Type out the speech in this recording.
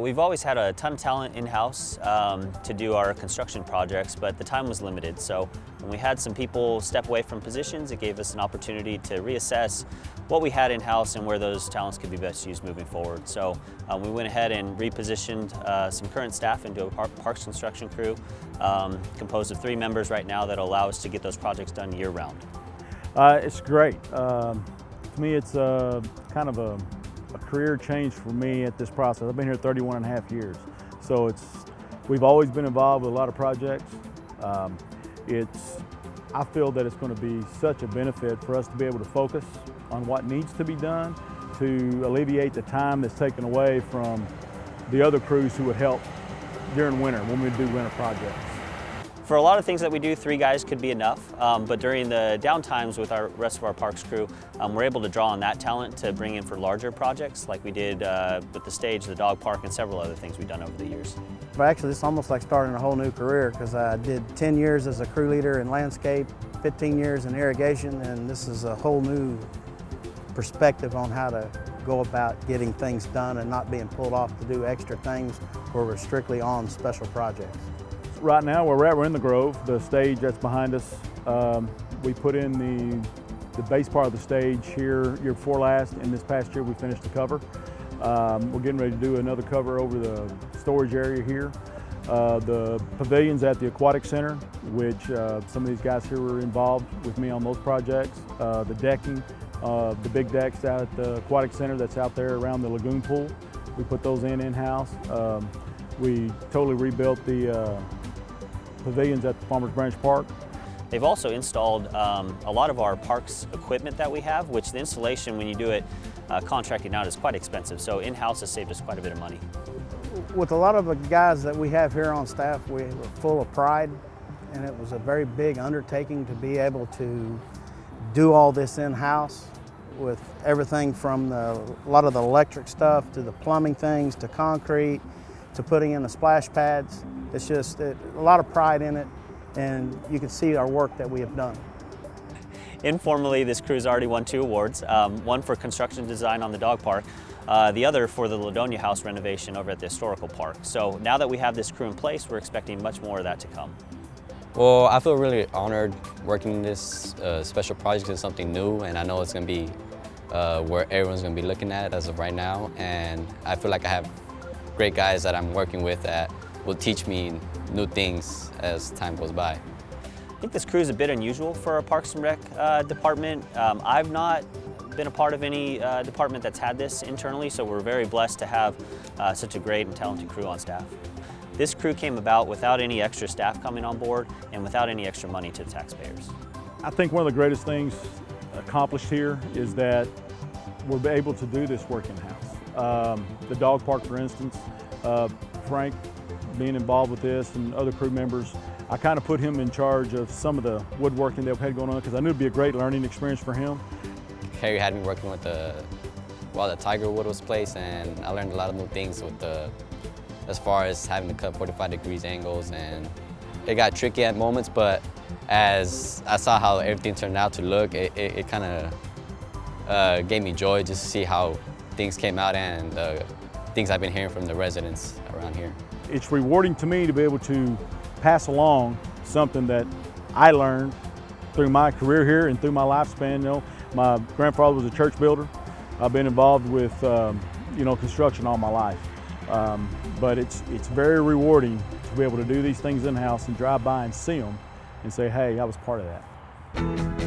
We've always had a ton of talent in-house to do our construction projects, but the time was limited. So when we had some people step away from positions, it gave us an opportunity to reassess what we had in-house and where those talents could be best used moving forward. So we went ahead and repositioned some current staff into a parks construction crew composed of 3 members right now that allow us to get those projects done year-round. It's great. To me, it's kind of a career change for me at this process. I've been here 31 and a half years. So we've always been involved with a lot of projects. I feel that it's going to be such a benefit for us to be able to focus on what needs to be done to alleviate the time that's taken away from the other crews who would help during winter when we do winter projects. For a lot of things that we do, 3 guys could be enough, but during the downtimes with our rest of our parks crew, we're able to draw on that talent to bring in for larger projects like we did with the stage, the dog park, and several other things we've done over the years. But actually, it's almost like starting a whole new career because I did 10 years as a crew leader in landscape, 15 years in irrigation, and this is a whole new perspective on how to go about getting things done and not being pulled off to do extra things where we're strictly on special projects. Right now where we're in the Grove, the stage that's behind us, we put in the base part of the stage here year before last, and this past year we finished the cover. We're getting ready to do another cover over the storage area here. The pavilions at the Aquatics Center, which some of these guys here were involved with me on those projects. The decking, the big decks out at the Aquatics Center that's out there around the lagoon pool. We put those in-house. We totally rebuilt the pavilions at the Farmers Branch Park. They've also installed a lot of our parks equipment that we have, which the installation, when you do it contracting out, is quite expensive. So in-house has saved us quite a bit of money. With a lot of the guys that we have here on staff, we were full of pride, and it was a very big undertaking to be able to do all this in-house with everything from a lot of the electric stuff to the plumbing things to concrete to putting in the splash pads. It's just a lot of pride in it, and you can see our work that we have done. Informally, this crew's already won 2 awards, one for construction design on the dog park, the other for the Ladonia House renovation over at the historical park. So now that we have this crew in place, we're expecting much more of that to come. Well, I feel really honored working in this special project. Is something new, and I know it's going to be where everyone's going to be looking at as of right now, and I feel like I have great guys that I'm working with that will teach me new things as time goes by. I think this crew is a bit unusual for our Parks and Rec department. I've not been a part of any department that's had this internally, so we're very blessed to have such a great and talented crew on staff. This crew came about without any extra staff coming on board and without any extra money to the taxpayers. I think one of the greatest things accomplished here is that we're able to do this work in-house. The dog park, for instance, Frank being involved with this and other crew members, I kind of put him in charge of some of the woodworking that we had going on because I knew it'd be a great learning experience for him. Kerry had me working with while the tiger wood was placed, and I learned a lot of new things with as far as having to cut 45 degrees angles, and it got tricky at moments, but as I saw how everything turned out to look, it kind of gave me joy just to see how things came out and the things I've been hearing from the residents around here. It's rewarding to me to be able to pass along something that I learned through my career here and through my lifespan. You know, my grandfather was a church builder. I've been involved with construction all my life. But it's very rewarding to be able to do these things in-house and drive by and see them and say, hey, I was part of that.